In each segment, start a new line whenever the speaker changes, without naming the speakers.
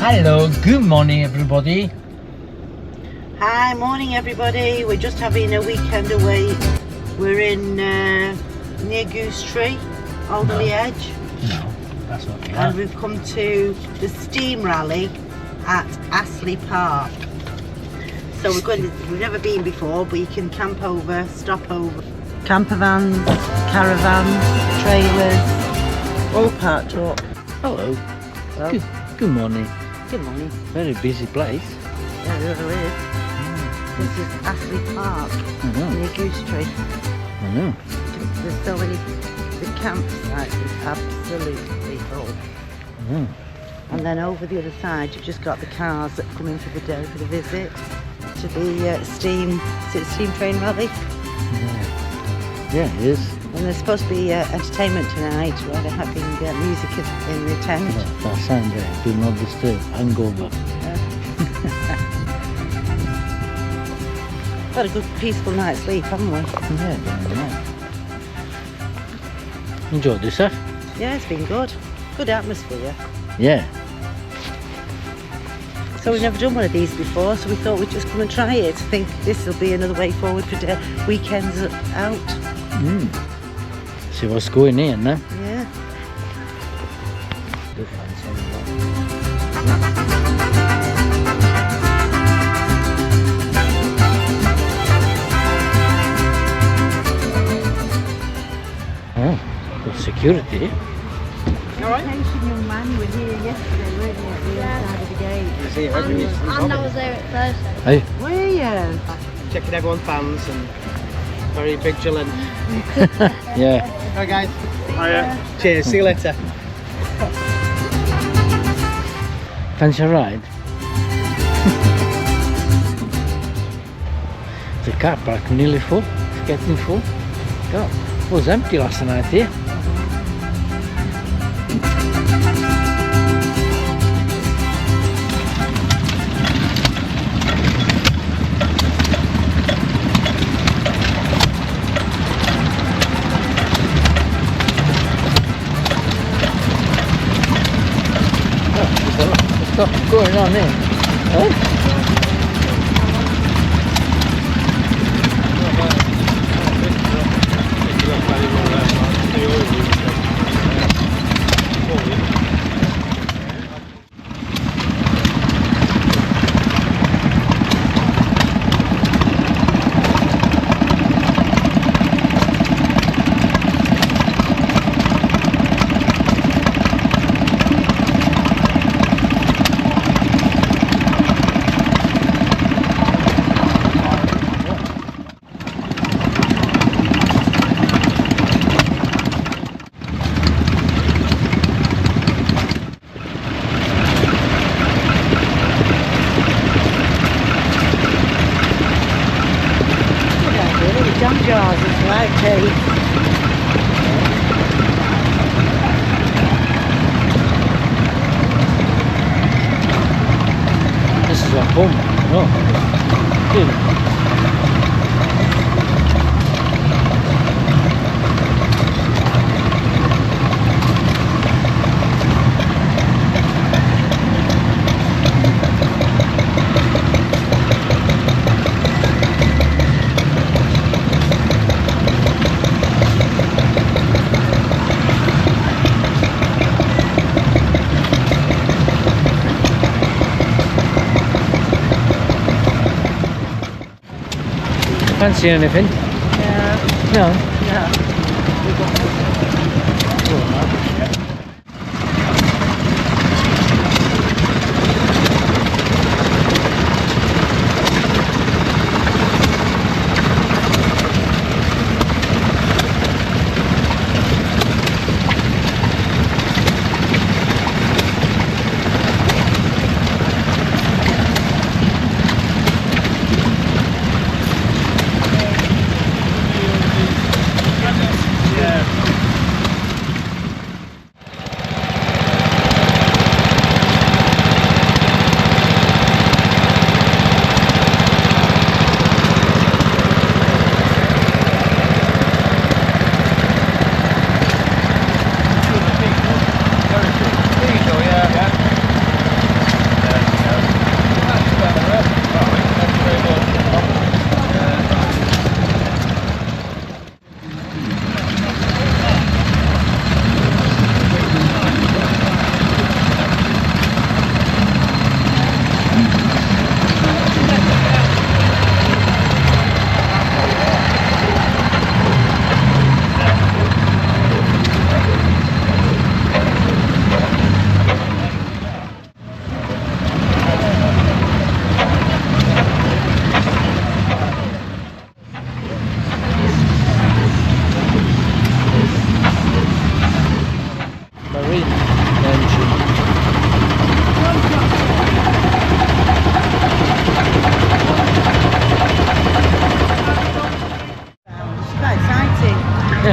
Hello, good morning everybody.
Hi, morning everybody. We're just having a weekend away. We're in near Goose Tree, Alderley Edge.
No, that's not the
And we've come to the steam rally at Astley Park. So we've never been before, but you can camp over, stop over. Camper vans, caravans, trailers, all parked up.
Hello.
Well,
Good morning.
good morning.
Very busy place.
Yeah, there it is. This is Astley Park,
I know.
near Goose Tree.
I know.
There's so many, the campsite is absolutely full.
I know.
And then over the other side, you've just got the cars that come in for the day for the visit to the steam train rally.
Yeah, it is.
And there's supposed to be entertainment tonight where they're having music in the tent.
That sign there, do not disturb, hangover.
Had a good peaceful night's sleep, haven't we?
Yeah, yeah. Enjoyed yourself?
Yeah, it's been good. Good atmosphere.
Yeah.
So we've never done one of these before, so we thought we'd just come and try it. I think this will be another way forward for weekends out.
See what's going in now?
Yeah.
Do find some. Oh, good security.
Alright. Young man, you were here yesterday, weren't you, at the other side of the gate?
And I was there at Thursday.
Hey,
Were you?
Checking everyone's fans and very vigilant.
yeah.
Alright guys. Cheers, see you later.
Fancy a ride? The car park nearly full. It's getting full. God, it was empty last night here. What's going on here? Huh?
Jam jars is like cake.
This is our home. Oh, good. Fancy anything?
Yeah.
No.
Yeah.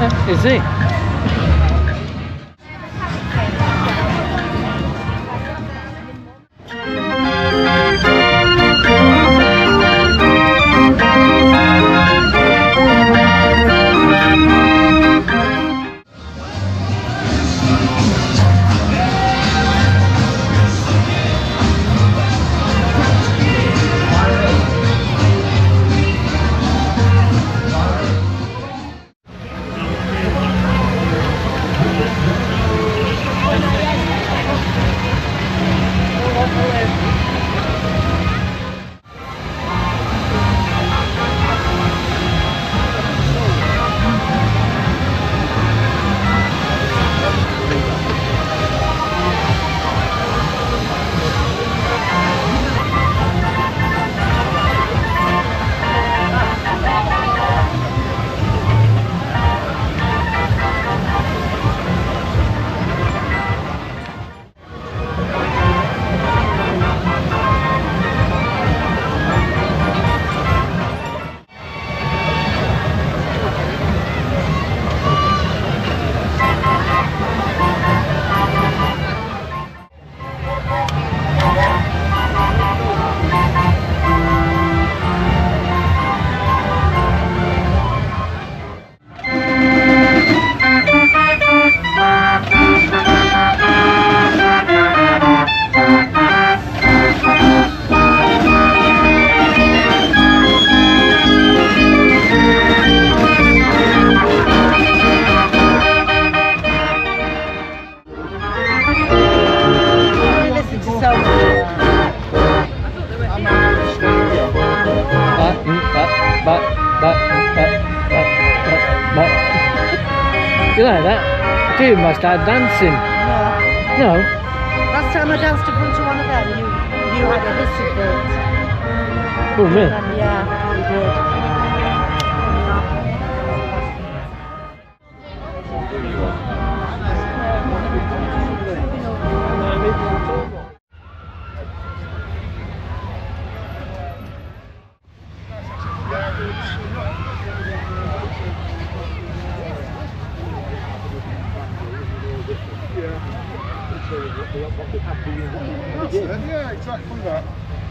Is he? You like that? You must start dancing.
No.
No?
Last time I danced in front of one of them, you had a hissy fit.
Oh, me?
Yeah, you did.
Yeah, exactly that.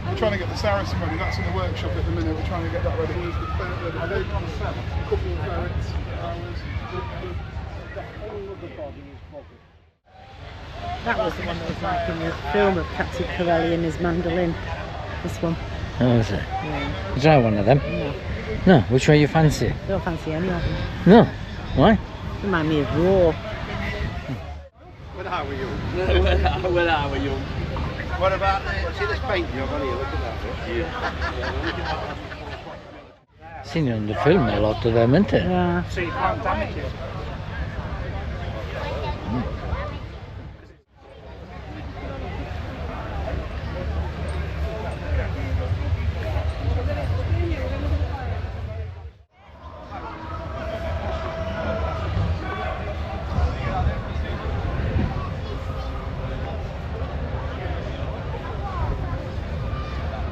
We're trying to get the Saracen ready. That's in the workshop at the minute. We're trying to get that ready. I think on a couple of ferrets,
That was the one that was like in the film of Captain Corelli and his mandolin. This one.
Oh, is it?
Yeah.
Try one of them.
No.
No, which one you fancy?
Don't fancy any of them.
No. Why?
Remind me of Raw.
When are we young?
When are we young?
What about see this paint job on here? Look at that.
Seen it on the film, a lot of them, isn't it?
Yeah.
So you can't damage it.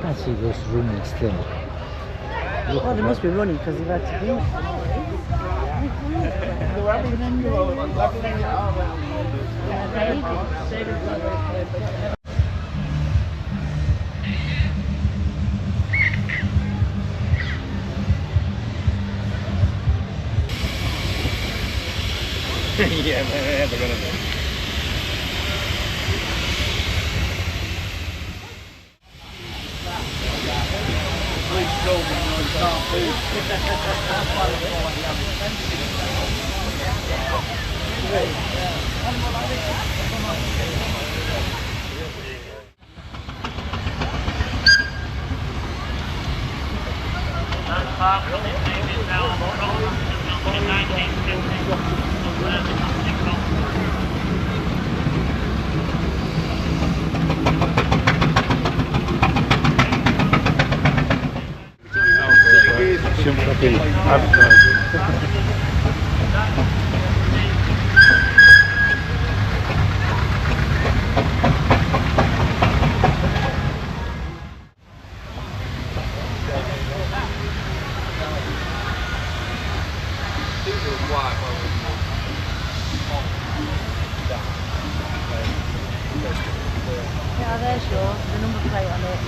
I see those running still.
Oh, they must be running because they've had to do it.
Yeah, they're gonna be.
the number plate on it.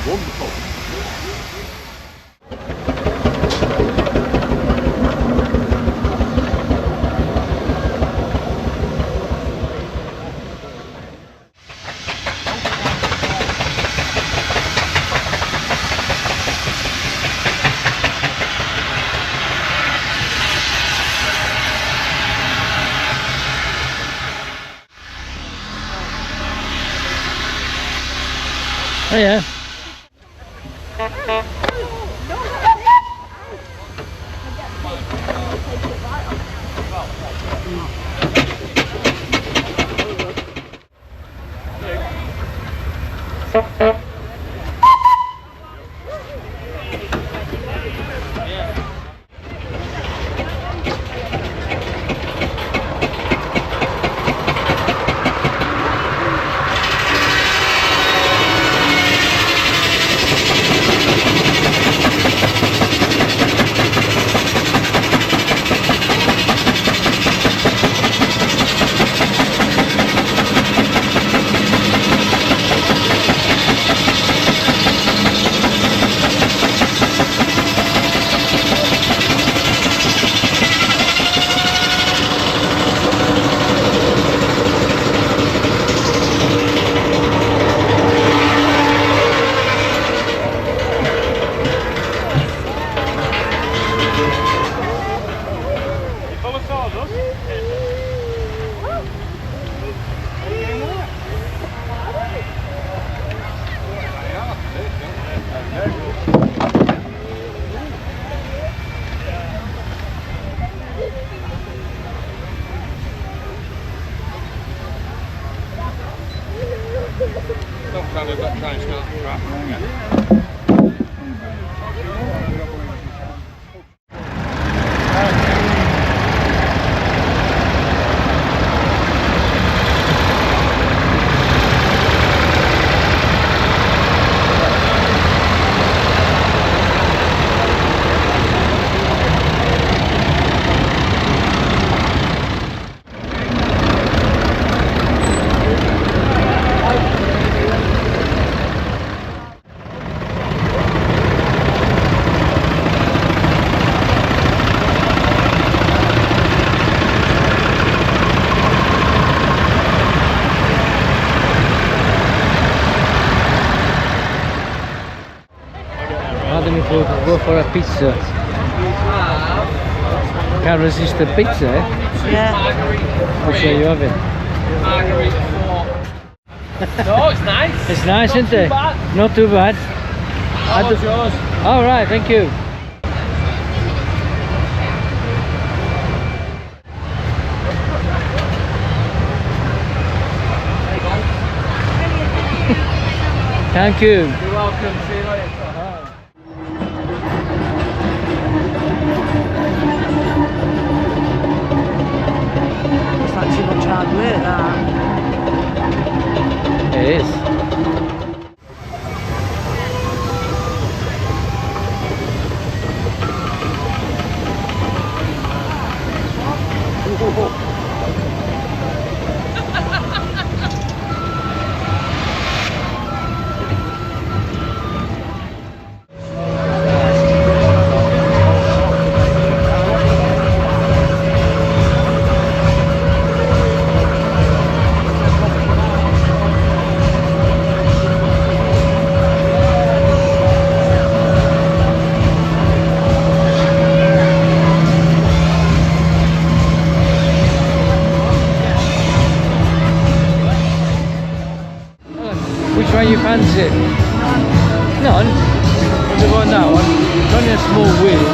Wonderful.
Oh yeah.
Try and start the trap.
Go for a pizza. Can't resist the pizza, eh?
Yeah.
Which are you having?
No, it's nice.
It's nice, isn't it?
Bad.
Not too bad.
How was yours?
All right, thank you. Thank you.
You're welcome. See you later.
It's not too much hard work, that.
It is. one you fancy? None? What about that one? It's only a small wheel.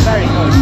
Very good.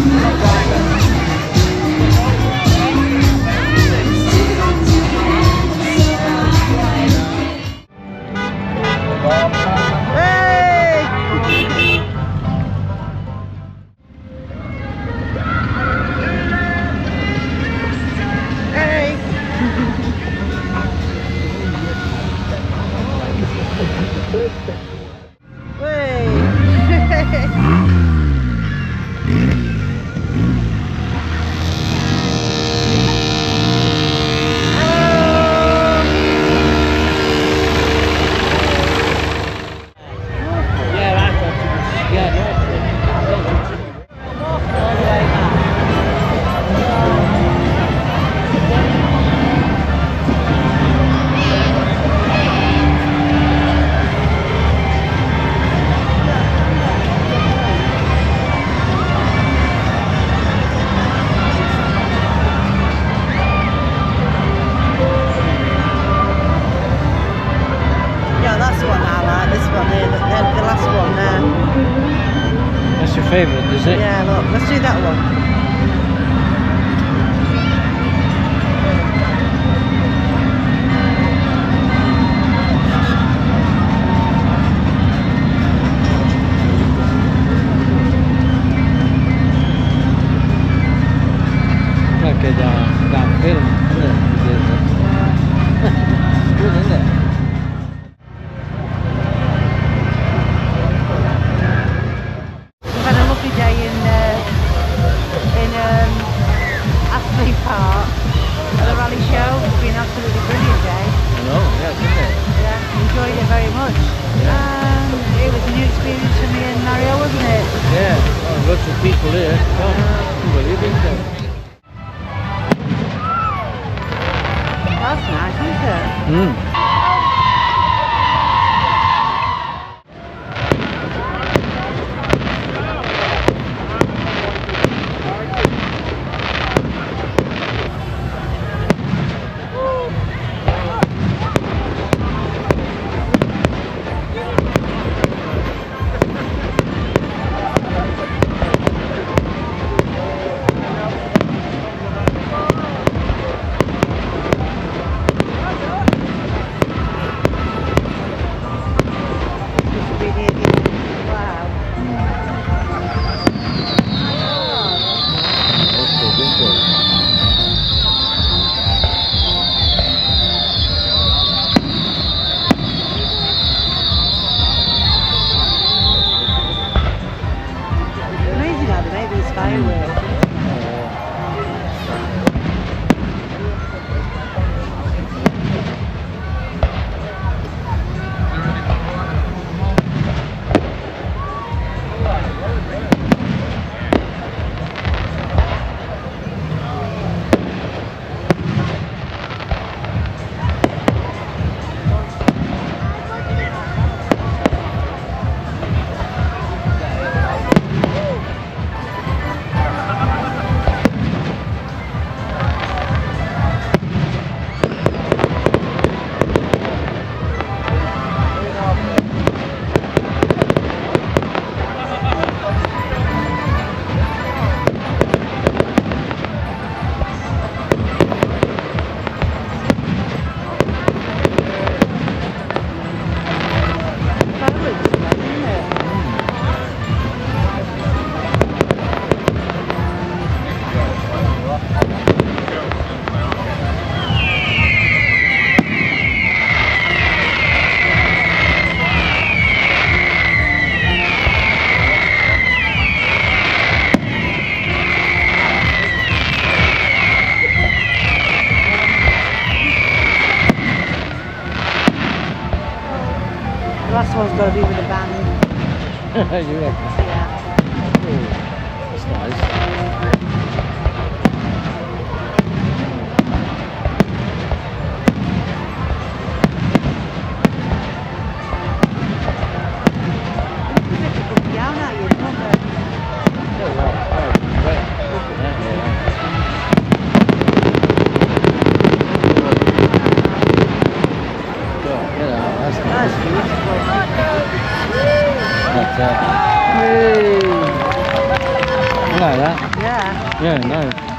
That's your favourite, is it?
Yeah, look, let's do that one.
Like a that film, isn't it? It's good, isn't it?
We've had a lovely day in Astley Park at the rally show. It's been an absolutely brilliant day.
I know, yeah, isn't it?
Yeah, enjoyed it very much. And it was a new experience for me and Mario, wasn't it?
Yeah, lots of people here. Unbelievable.
That's nice, isn't it?
Mm.
Amazing how they made these fireworks. The last one's got to be with a band.
You reckon?
Yeah.
Oh, that's nice.
Down at you, don't they?
Yeah, right. Look at that, yeah.
That's beautiful.
But, hey. I like that.
Yeah.
Yeah, no.